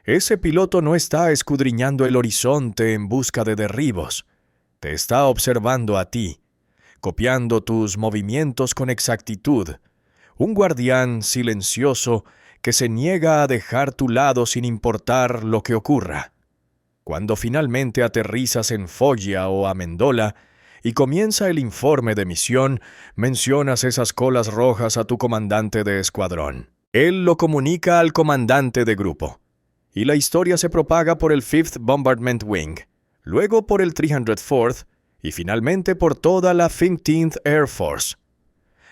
Ese piloto no está escudriñando el horizonte en busca de derribos. Te está observando a ti, copiando tus movimientos con exactitud. Un guardián silencioso que se niega a dejar tu lado sin importar lo que ocurra. Cuando finalmente aterrizas en Foggia o Amendola y comienza el informe de misión, mencionas esas colas rojas a tu comandante de escuadrón. Él lo comunica al comandante de grupo, y la historia se propaga por el 5th Bombardment Wing, luego por el 304th y finalmente por toda la 15th Air Force.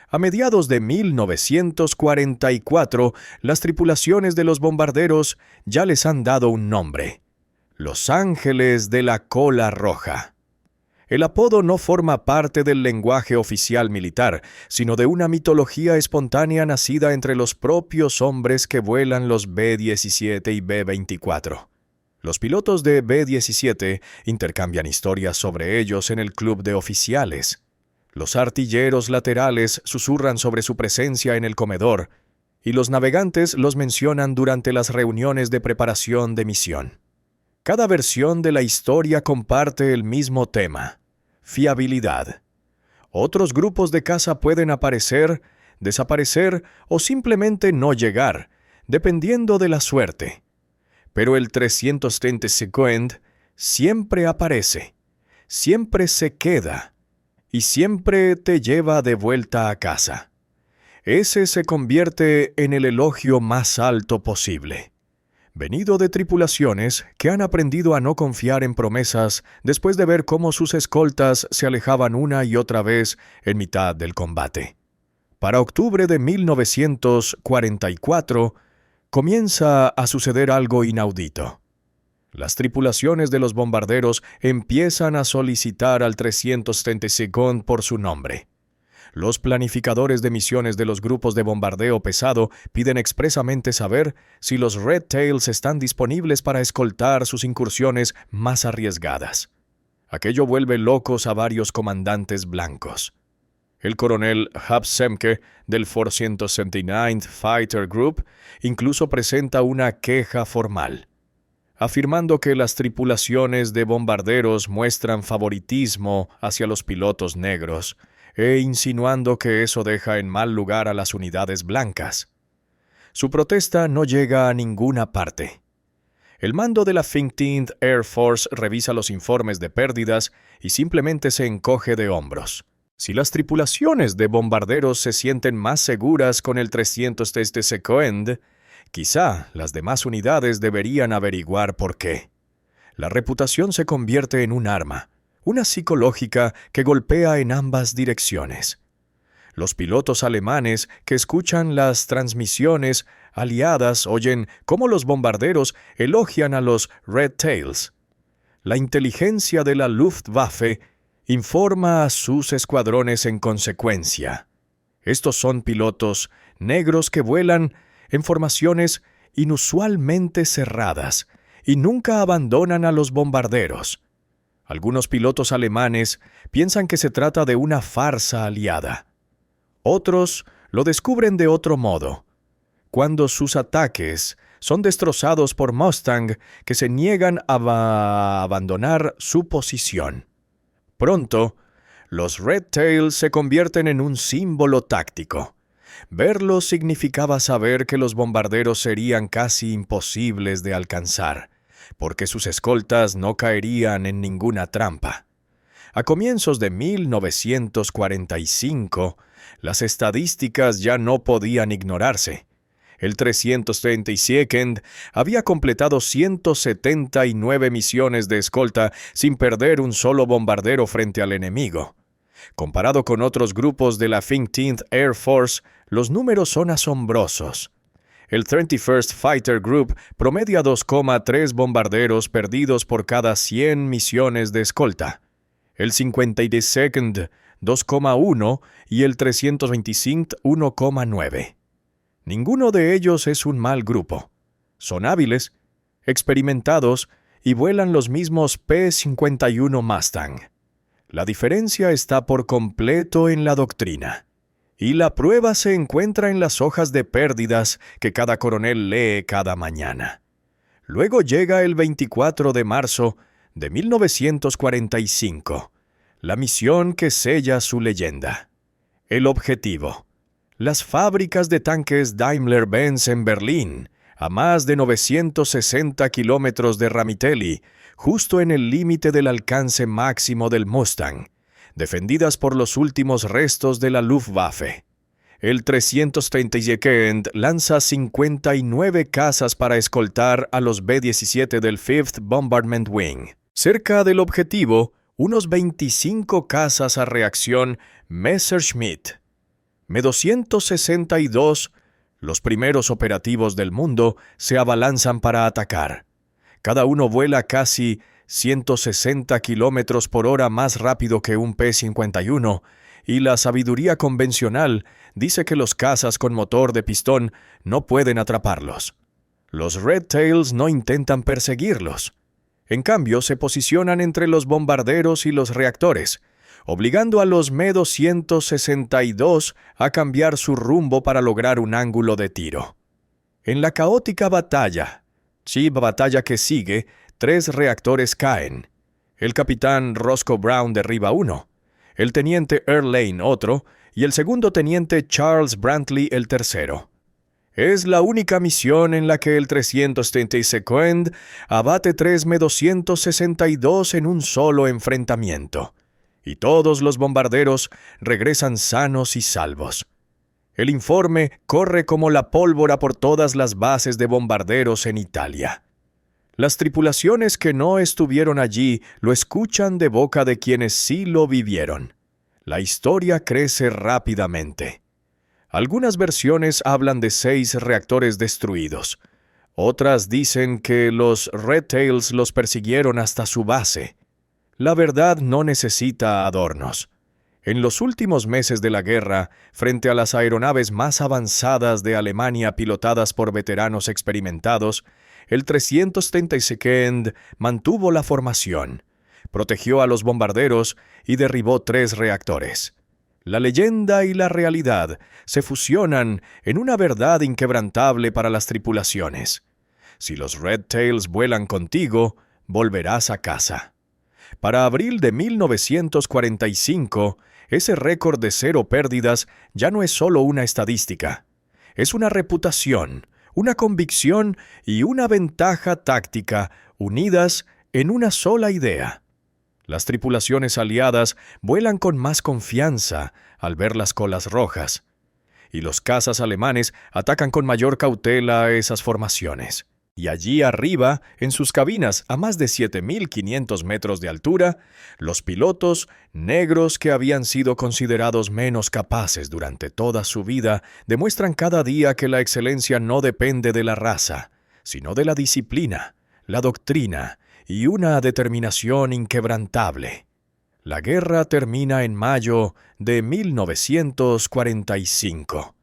A mediados de 1944, las tripulaciones de los bombarderos ya les han dado un nombre: Los Ángeles de la Cola Roja. El apodo no forma parte del lenguaje oficial militar, sino de una mitología espontánea nacida entre los propios hombres que vuelan los B-17 y B-24. Los pilotos de B-17 intercambian historias sobre ellos en el club de oficiales. Los artilleros laterales susurran sobre su presencia en el comedor, y los navegantes los mencionan durante las reuniones de preparación de misión. Cada versión de la historia comparte el mismo tema: fiabilidad. Otros grupos de caza pueden aparecer, desaparecer o simplemente no llegar, dependiendo de la suerte. Pero el 332nd siempre aparece, siempre se queda y siempre te lleva de vuelta a casa. Ese se convierte en el elogio más alto posible, venido de tripulaciones que han aprendido a no confiar en promesas después de ver cómo sus escoltas se alejaban una y otra vez en mitad del combate. Para octubre de 1944, comienza a suceder algo inaudito. Las tripulaciones de los bombarderos empiezan a solicitar al 332nd por su nombre. Los planificadores de misiones de los grupos de bombardeo pesado piden expresamente saber si los Red Tails están disponibles para escoltar sus incursiones más arriesgadas. Aquello vuelve locos a varios comandantes blancos. El coronel Hub Semke del 479th Fighter Group incluso presenta una queja formal, afirmando que las tripulaciones de bombarderos muestran favoritismo hacia los pilotos negros, e insinuando que eso deja en mal lugar a las unidades blancas. Su protesta no llega a ninguna parte. El mando de la 15th Air Force revisa los informes de pérdidas y simplemente se encoge de hombros. Si las tripulaciones de bombarderos se sienten más seguras con el 332nd, quizá las demás unidades deberían averiguar por qué. La reputación se convierte en un arma, una psicológica que golpea en ambas direcciones. Los pilotos alemanes que escuchan las transmisiones aliadas oyen cómo los bombarderos elogian a los Red Tails. La inteligencia de la Luftwaffe informa a sus escuadrones en consecuencia. Estos son pilotos negros que vuelan en formaciones inusualmente cerradas y nunca abandonan a los bombarderos. Algunos pilotos alemanes piensan que se trata de una farsa aliada. Otros lo descubren de otro modo, cuando sus ataques son destrozados por Mustang que se niegan a abandonar su posición. Pronto, los Red Tails se convierten en un símbolo táctico. Verlos significaba saber que los bombarderos serían casi imposibles de alcanzar, porque sus escoltas no caerían en ninguna trampa. A comienzos de 1945, las estadísticas ya no podían ignorarse. El 332nd había completado 179 misiones de escolta sin perder un solo bombardero frente al enemigo. Comparado con otros grupos de la 15th Air Force, los números son asombrosos. El 31st Fighter Group promedia 2,3 bombarderos perdidos por cada 100 misiones de escolta. El 52nd, 2,1 y el 325, 1,9. Ninguno de ellos es un mal grupo. Son hábiles, experimentados y vuelan los mismos P-51 Mustang. La diferencia está por completo en la doctrina. Y la prueba se encuentra en las hojas de pérdidas que cada coronel lee cada mañana. Luego llega el 24 de marzo de 1945, la misión que sella su leyenda. El objetivo: las fábricas de tanques Daimler-Benz en Berlín, a más de 960 kilómetros de Ramitelli, justo en el límite del alcance máximo del Mustang, defendidas por los últimos restos de la Luftwaffe. El 330 lanza 59 cazas para escoltar a los B-17 del 5th Bombardment Wing. Cerca del objetivo, unos 25 cazas a reacción Messerschmitt. Me-262, los primeros operativos del mundo, se abalanzan para atacar. Cada uno vuela casi 160 kilómetros por hora más rápido que un P-51, y la sabiduría convencional dice que los cazas con motor de pistón no pueden atraparlos. Los Red Tails no intentan perseguirlos. En cambio, se posicionan entre los bombarderos y los reactores, obligando a los Me-262 a cambiar su rumbo para lograr un ángulo de tiro. En la caótica batalla que sigue, 3 reactores caen. El capitán Roscoe Brown derriba uno, el teniente Earl Lane otro, y el segundo teniente Charles Brantley el tercero. Es la única misión en la que el 332nd abate 3 Me-262 en un solo enfrentamiento, y todos los bombarderos regresan sanos y salvos. El informe corre como la pólvora por todas las bases de bombarderos en Italia. Las tripulaciones que no estuvieron allí lo escuchan de boca de quienes sí lo vivieron. La historia crece rápidamente. Algunas versiones hablan de 6 reactores destruidos. Otras dicen que los Red Tails los persiguieron hasta su base. La verdad no necesita adornos. En los últimos meses de la guerra, frente a las aeronaves más avanzadas de Alemania pilotadas por veteranos experimentados, el 332nd mantuvo la formación, protegió a los bombarderos y derribó 3 reactores. La leyenda y la realidad se fusionan en una verdad inquebrantable para las tripulaciones. Si los Red Tails vuelan contigo, volverás a casa. Para abril de 1945, ese récord de 0 pérdidas ya no es solo una estadística. Es una reputación, una convicción y una ventaja táctica unidas en una sola idea. Las tripulaciones aliadas vuelan con más confianza al ver las colas rojas, y los cazas alemanes atacan con mayor cautela a esas formaciones. Y allí arriba, en sus cabinas a más de 7.500 metros de altura, los pilotos, negros que habían sido considerados menos capaces durante toda su vida, demuestran cada día que la excelencia no depende de la raza, sino de la disciplina, la doctrina y una determinación inquebrantable. La guerra termina en mayo de 1945.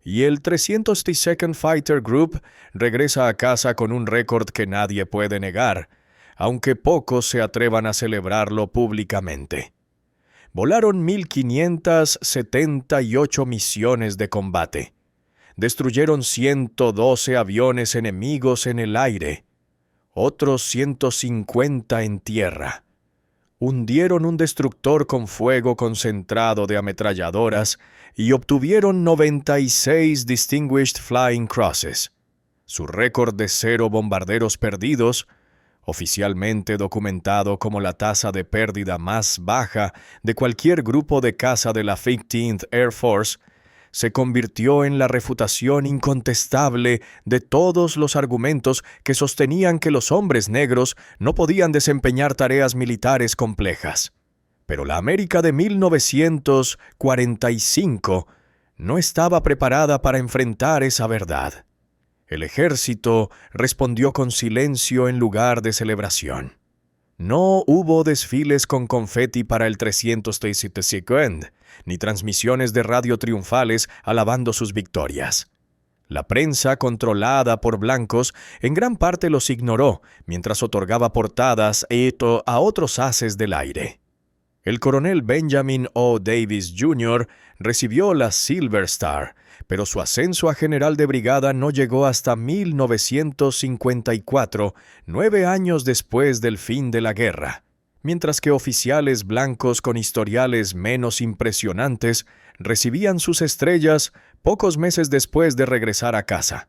Y el 332nd Fighter Group regresa a casa con un récord que nadie puede negar, aunque pocos se atrevan a celebrarlo públicamente. Volaron 1.578 misiones de combate. Destruyeron 112 aviones enemigos en el aire, otros 150 en tierra. Hundieron un destructor con fuego concentrado de ametralladoras y obtuvieron 96 Distinguished Flying Crosses. Su récord de 0 bombarderos perdidos, oficialmente documentado como la tasa de pérdida más baja de cualquier grupo de caza de la 15th Air Force, se convirtió en la refutación incontestable de todos los argumentos que sostenían que los hombres negros no podían desempeñar tareas militares complejas. Pero la América de 1945 no estaba preparada para enfrentar esa verdad. El ejército respondió con silencio en lugar de celebración. No hubo desfiles con confeti para el 332nd, ni transmisiones de radio triunfales alabando sus victorias. La prensa, controlada por blancos, en gran parte los ignoró mientras otorgaba portadas a otros ases del aire. El coronel Benjamin O. Davis Jr. recibió la Silver Star, pero su ascenso a general de brigada no llegó hasta 1954, 9 años después del fin de la guerra, mientras que oficiales blancos con historiales menos impresionantes recibían sus estrellas pocos meses después de regresar a casa.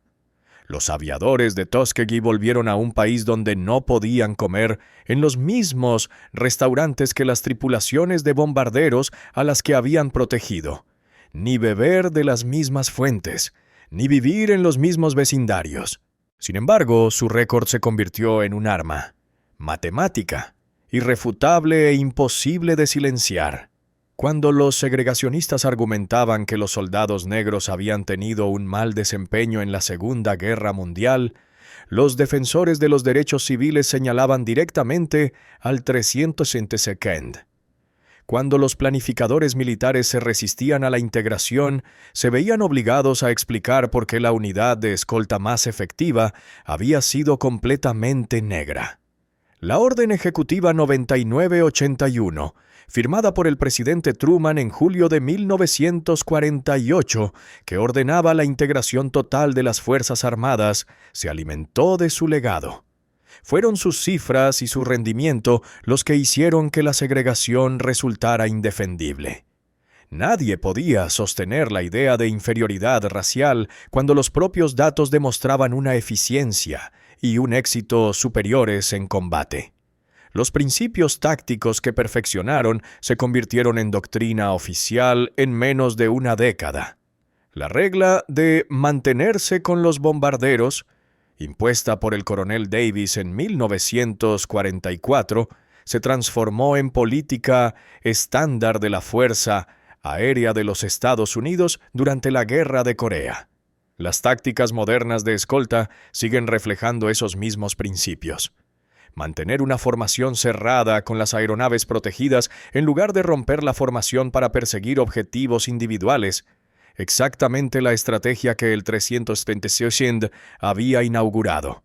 Los aviadores de Tuskegee volvieron a un país donde no podían comer en los mismos restaurantes que las tripulaciones de bombarderos a las que habían protegido, ni beber de las mismas fuentes, ni vivir en los mismos vecindarios. Sin embargo, su récord se convirtió en un arma matemática, irrefutable e imposible de silenciar. Cuando los segregacionistas argumentaban que los soldados negros habían tenido un mal desempeño en la Segunda Guerra Mundial, los defensores de los derechos civiles señalaban directamente al 362nd. Cuando los planificadores militares se resistían a la integración, se veían obligados a explicar por qué la unidad de escolta más efectiva había sido completamente negra. La Orden Ejecutiva 9981, firmada por el presidente Truman en julio de 1948, que ordenaba la integración total de las Fuerzas Armadas, se alimentó de su legado. Fueron sus cifras y su rendimiento los que hicieron que la segregación resultara indefendible. Nadie podía sostener la idea de inferioridad racial cuando los propios datos demostraban una eficiencia y un éxito superiores en combate. Los principios tácticos que perfeccionaron se convirtieron en doctrina oficial en menos de una década. La regla de mantenerse con los bombarderos, impuesta por el coronel Davis en 1944, se transformó en política estándar de la Fuerza Aérea de los Estados Unidos durante la Guerra de Corea. Las tácticas modernas de escolta siguen reflejando esos mismos principios. Mantener una formación cerrada con las aeronaves protegidas en lugar de romper la formación para perseguir objetivos individuales, exactamente la estrategia que el 362nd había inaugurado.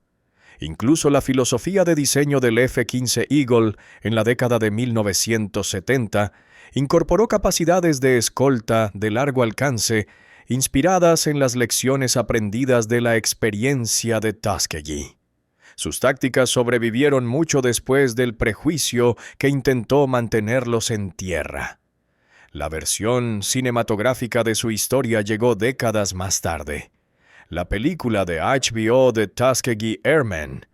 Incluso la filosofía de diseño del F-15 Eagle en la década de 1970 incorporó capacidades de escolta de largo alcance inspiradas en las lecciones aprendidas de la experiencia de Tuskegee. Sus tácticas sobrevivieron mucho después del prejuicio que intentó mantenerlos en tierra. La versión cinematográfica de su historia llegó décadas más tarde. La película de HBO de Tuskegee Airmen,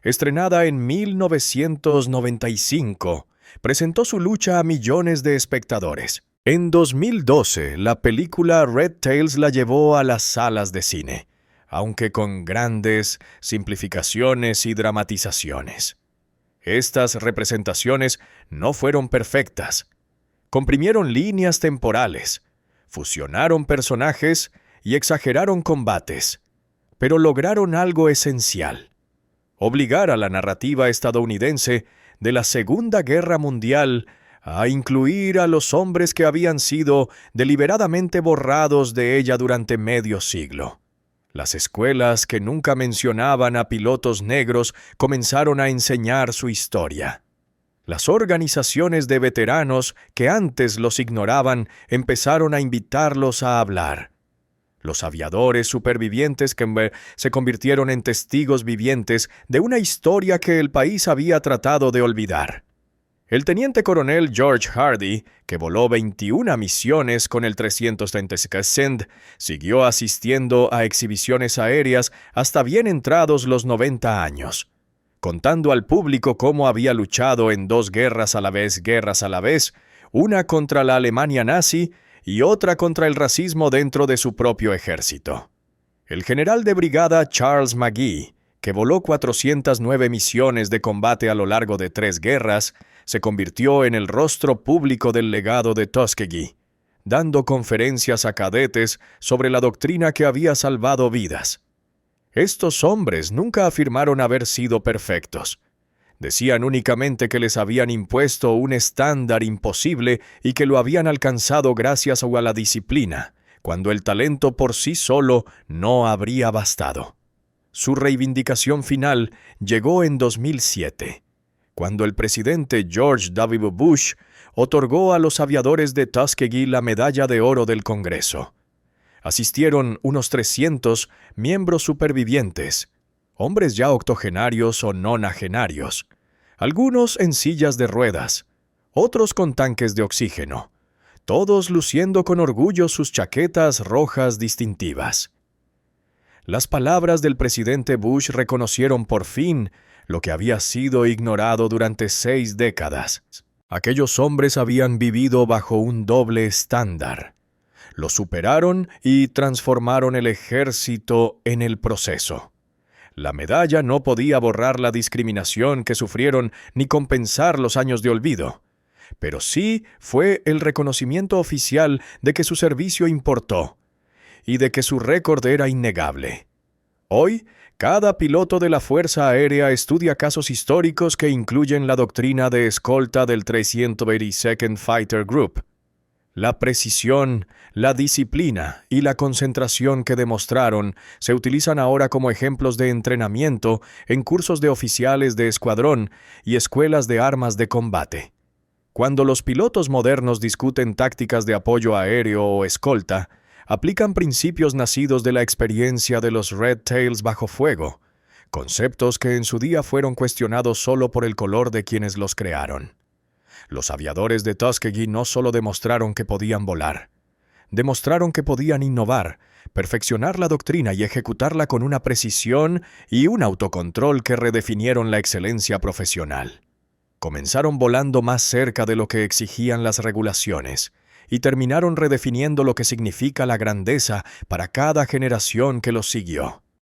estrenada en 1995, presentó su lucha a millones de espectadores. En 2012, la película Red Tails la llevó a las salas de cine, aunque con grandes simplificaciones y dramatizaciones. Estas representaciones no fueron perfectas. Comprimieron líneas temporales, fusionaron personajes y exageraron combates, pero lograron algo esencial: obligar a la narrativa estadounidense de la Segunda Guerra Mundial a incluir a los hombres que habían sido deliberadamente borrados de ella durante medio siglo. Las escuelas que nunca mencionaban a pilotos negros comenzaron a enseñar su historia. Las organizaciones de veteranos que antes los ignoraban empezaron a invitarlos a hablar. Los aviadores supervivientes que se convirtieron en testigos vivientes de una historia que el país había tratado de olvidar. El teniente coronel George Hardy, que voló 21 misiones con el 332nd, siguió asistiendo a exhibiciones aéreas hasta bien entrados los 90 años, contando al público cómo había luchado en dos guerras a la vez, una contra la Alemania nazi y otra contra el racismo dentro de su propio ejército. El general de brigada Charles McGee, que voló 409 misiones de combate a lo largo de 3 guerras, se convirtió en el rostro público del legado de Tuskegee, dando conferencias a cadetes sobre la doctrina que había salvado vidas. Estos hombres nunca afirmaron haber sido perfectos. Decían únicamente que les habían impuesto un estándar imposible y que lo habían alcanzado gracias a la disciplina, cuando el talento por sí solo no habría bastado. Su reivindicación final llegó en 2007, cuando el presidente George W. Bush otorgó a los aviadores de Tuskegee la Medalla de Oro del Congreso. Asistieron unos 300 miembros supervivientes, hombres ya octogenarios o nonagenarios, algunos en sillas de ruedas, otros con tanques de oxígeno, todos luciendo con orgullo sus chaquetas rojas distintivas. Las palabras del presidente Bush reconocieron por fin lo que había sido ignorado durante 6 décadas. Aquellos hombres habían vivido bajo un doble estándar. Lo superaron y transformaron el ejército en el proceso. La medalla no podía borrar la discriminación que sufrieron ni compensar los años de olvido, pero sí fue el reconocimiento oficial de que su servicio importó y de que su récord era innegable. Hoy, cada piloto de la Fuerza Aérea estudia casos históricos que incluyen la doctrina de escolta del 382nd Fighter Group. La precisión, la disciplina y la concentración que demostraron se utilizan ahora como ejemplos de entrenamiento en cursos de oficiales de escuadrón y escuelas de armas de combate. Cuando los pilotos modernos discuten tácticas de apoyo aéreo o escolta, aplican principios nacidos de la experiencia de los Red Tails bajo fuego, conceptos que en su día fueron cuestionados solo por el color de quienes los crearon. Los aviadores de Tuskegee no solo demostraron que podían volar, demostraron que podían innovar, perfeccionar la doctrina y ejecutarla con una precisión y un autocontrol que redefinieron la excelencia profesional. Comenzaron volando más cerca de lo que exigían las regulaciones y terminaron redefiniendo lo que significa la grandeza para cada generación que los siguió.